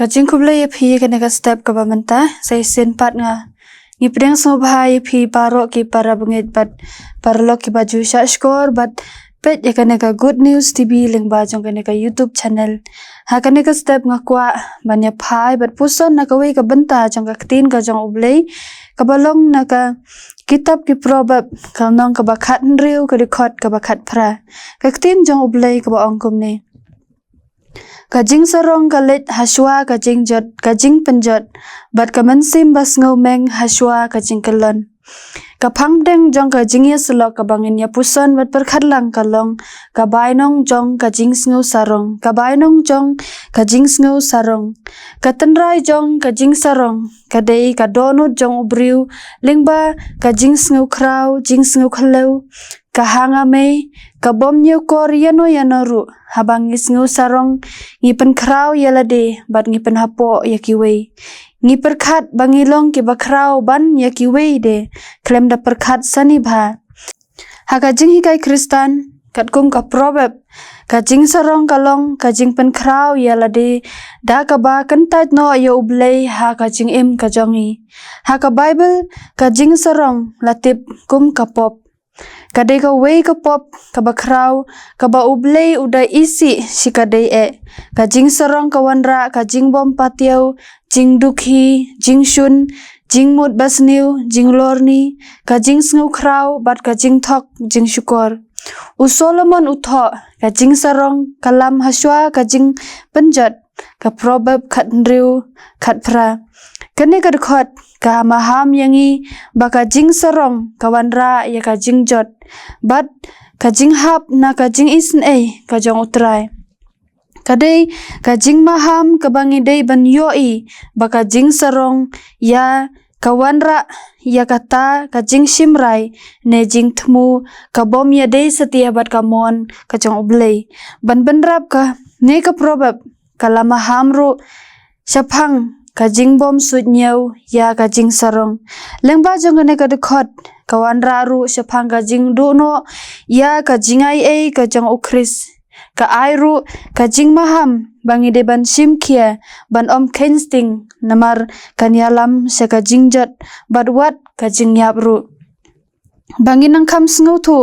Kajing kuble ye phi kene ka step ka bamanta sai sen pat nga ni pedang so bhai phi paro ki para bungit bat parlo ki baju sha score but pet ye kene ka good news tv lengba jong kene ka youtube channel ha kene ka step nga kwa banya phai but puson na ka wei ka banta jong ka tin ka jong ublei ka balong na ka kitab ki probab ka nong ka bakhat nriu ka record ka bakhat phra ka tin jong ublei ka ba ongkum ne kajing sarong kalit haswa kajing jot kajing penjot bat kamansim bas ngomeng haswa kajing kelon kapang deng jong kajing ya selok kabangin ya puson bat perkhatlang kalong kabainong jong kajing sngu sarong kabainong jong kajing sngu sarong katenrai jong kajing sarong kadei kadonut jong ubriu lingba kajing sngu krau jing sngu khlew kahanga mei kabom nyu kor yano yanoru habang ngisngu sarong ngipen krau yalade bat ngipen hapo yakiwei ngiperkhat bangilong ki bakrau ban yakiwei de klem da perkhat sani bha hakajing hikai kristan katkum ka probab kajing sarong kalong kajing pen krau yalade da ka ba kentat no yo ublei ha kajing im kajongi ha ka bible kajing sarong latip kum kapop kadai ka wei ka pop ka bakrau ka ba ublei uda isi si kadai kajing sarong kawanra kajing bom patiau jing dukhi jing shun jing mut basniu jing lorni kajing sngu krau bat kajing thok jing syukor u solomon utho kajing sarong kalam haswa kajing penjat ka probab khat nriu khat phra kene ka khot ka maham yangi baka jing sarong kawanra ya kajing jot bat kajing hap na kajing isn kajong utrai kadai kajing maham kabangi dei ban yoi baka jing sarong ya kawanra ya kata kajing shimrai ne jing thmu kabom ya dei setia bat kamon kajong ublei ban benrap ka ne ka probab kala maham ru shaphang kajing bom sut nyau ya kajing sarong lengba jong ne ka dekhot kawan raru shaphang kajing du no ya kajing ai kajong ukris ka airu kajing maham bangi de ban simkhia ban om kensting namar kanyalam se kajing jot bat wat kajing yap ru bangi nang kham sngu thu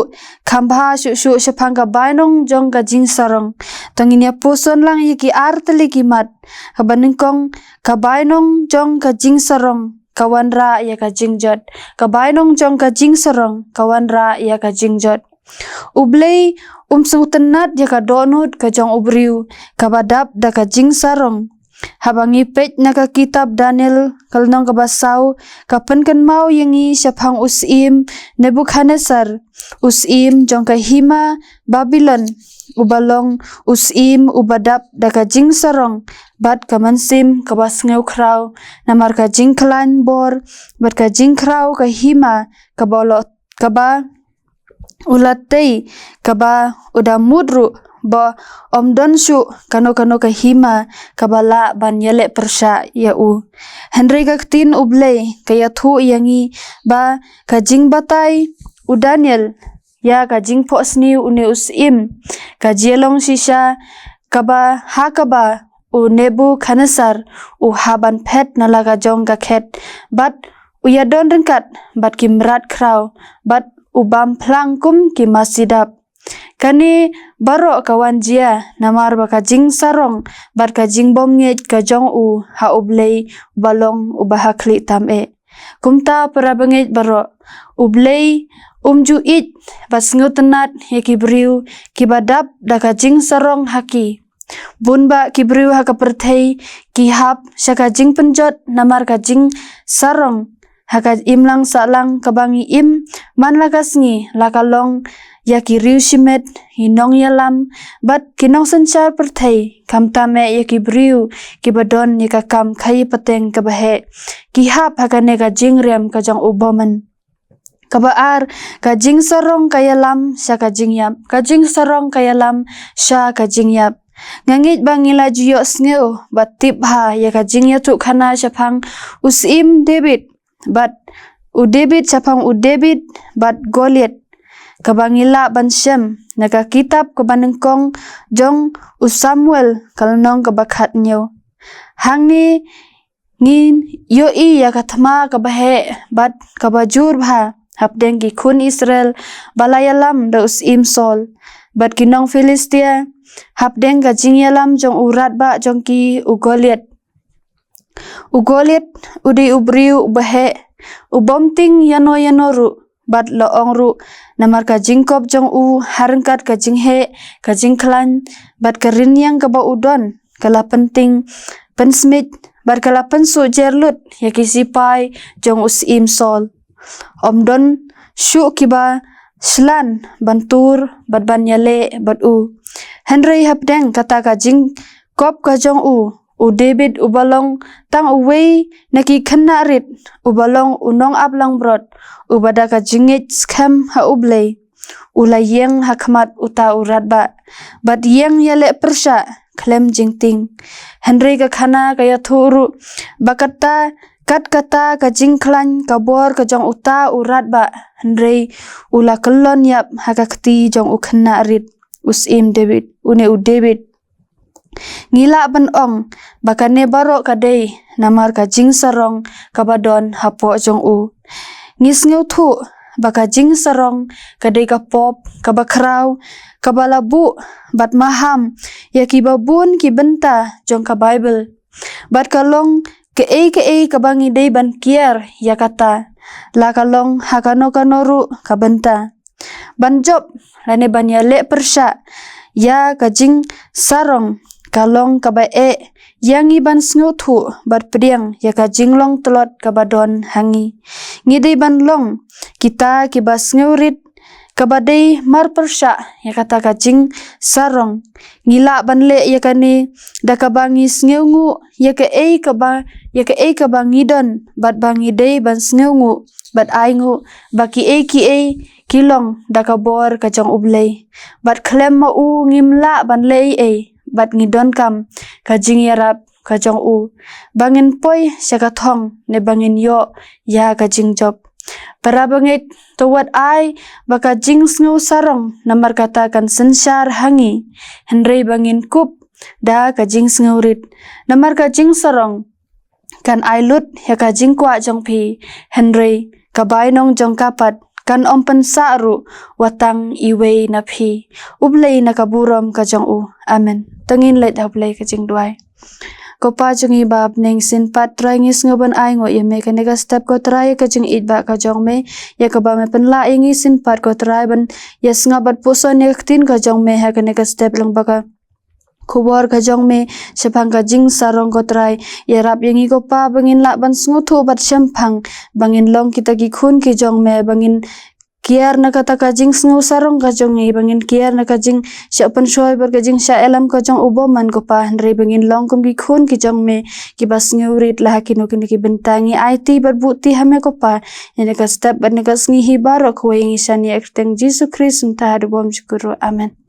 khambha shu shu shaphang ka bainong jong kajing sarong tangin ya poson lang yiki arteli kimat kabaningkong kabainong jong kajing sarong kawanra ya kajing jot kabainong jong kajing sarong kawanra ya kajing jot ublei tenat ya ka donut kajong ubriu kabadap da kajing sarong habangi pej na ka kitab Daniel kalnong kabasau kapen kan mau yangi shaphang usim Nebukadnezar usim jong ka hima Babylon ubalong usim ubadap da kajing sarong bat kamansim kabas ngeu krau namar kajing klan bor bat kajing krau ka hima kabolot kaba ulatei kaba uda mudru ba omdon shu kano ka hima kabala ban yele persha ya u Henry kaktin ublei kaya thu yangi ba kajing batai u Daniel ya kajing posni une usim kajelong shisha kaba hakaba u Nebukadnezar u haban pet nalaga jong ka khet bat u yadon rengkat bat kimrat krau bat ubam plangkum ki masidap kani baro kawan jia namar baka jing sarong bat kajing bom nget kajong u ha ublei balong ubahakli tam kumta para benget baro ublei umju it bas ngutenat yakibriu kibadap da kajing sarong haki bunba kibriu ha kaperthei ki hap sakajing penjot namar kajing sarong haka imlang salang kabangi im man lagasngi lakalong yaki riu shimet hinong yalam bat kinong sanchar perthei kamtame yaki briu kibadon yaka kam khai pateng kabahe ki hap hakane ka jingrem kajong uboman kabaar kajing sarong kayalam sya kajing yap kajing sarong kayalam sya kajing yap ngangit bangila juyo sneu bat tip ha yaka jing ya tu khana shaphang usim David bat u David shaphang u David bat Goliath kabangila ban shem naka kitab kabanengkong jong u Samuel kalnong kabakhat nyo Hang ni ngin yo i ya kathma kabahe bat kabajur bha hapdeng ki khun Israel balayalam da us im sol bat kinong Filistia hapdeng ka jingyalam jong urat ba jong ki ugoliet udi ubriu bahe ubomting yano ru bat loong ru namar ka jingkop jong u harengkat ka jinghe ka jingklan bat karin yang ka ba udon kala penting pensmit bat kala pensu jerlut ya kisipai jong us im sol omdon shu kiba slan bantur bat ban yale bat u Henry hapdeng kata ka jing kop ka jong u David ubalong tang uwei naki khanna rit ubalong unong ablang brot ubada ka jingit skam ha ublei ulayeng hakmat uta urat ba bat yeng yale persha klem jingting Henry ka khana kaya thuru bakata kat kata ka jingklan kabor ka jong uta urat ba Henry ula kelon yap hakakti jong ukhna rit usim David une u David ngila ban ong bakane baro kadei namar ka jing sarong kabadon hapo jong u ngis ngeu thu baka jing sarong kadei ka pop kabakrau kabalabu bat maham ya ki babun ki benta jong ka Bible bat kalong ke kabangi dei ban kier ya kata la kalong hakano kanoru kabenta ban job lane ban yale persha ya ka jing sarong kalong kabae yang iban sngu thu bat priang ya ka jinglong telot kabadon hangi ngidei ban long kita kibas ngeurit kabadei mar persha ya kata ka jing sarong ngila ban le ya kani da kabangi sngeungu ya ka ngidon bat bangi dei ban sngeungu bat aingu baki kilong da kabor ka jong ublei bat klem ma u ngimla ban le bat ngidon kam ka jing yarap ka jong u bangin poi saka thong ne bangin yo ya ka jing job para bangit to what I baka jing sngu sarong namar kata kan sensar hangi Henry bangin kup da ka jing sngurit namar ka jing sarong kan ailut ya ka jing kwa jong pi Henry ka bai nong jong kapat kan ompen saru watang iwei na phi ublei na kaburom ka jong u amen tangin let hablei ka jing duai ko pa jungi bab neng sin pat trai ngis ngoban ai ngo ye me kanega step ko trai ka jing it ba ka jong me ya ka ba me pen la ingi sin pat ko trai ban yes ngabat puso ne tin ka jong me ha kanega step lang ba ka khubor ka jong me sephang ka jing sarong ko trai ya rap yengi ko pa bangin la ban sngu thu bat semphang bangin long kita ki khun ki jong me bangin kiar na kata ka jing sngu sarong ka jong ngi bangin kiar na ka jing sha pan shoi bar ka jing sha elam ka jong ubo man ko pa Henry bangin long kum ki khun ki jong me ki bas ngeurit lah kino ki bentangi IT bar buti hame ko pa ene ka step ban ka sngi hi baro ko yengi shani ek teng Jesus Christ unta bom syukur amen.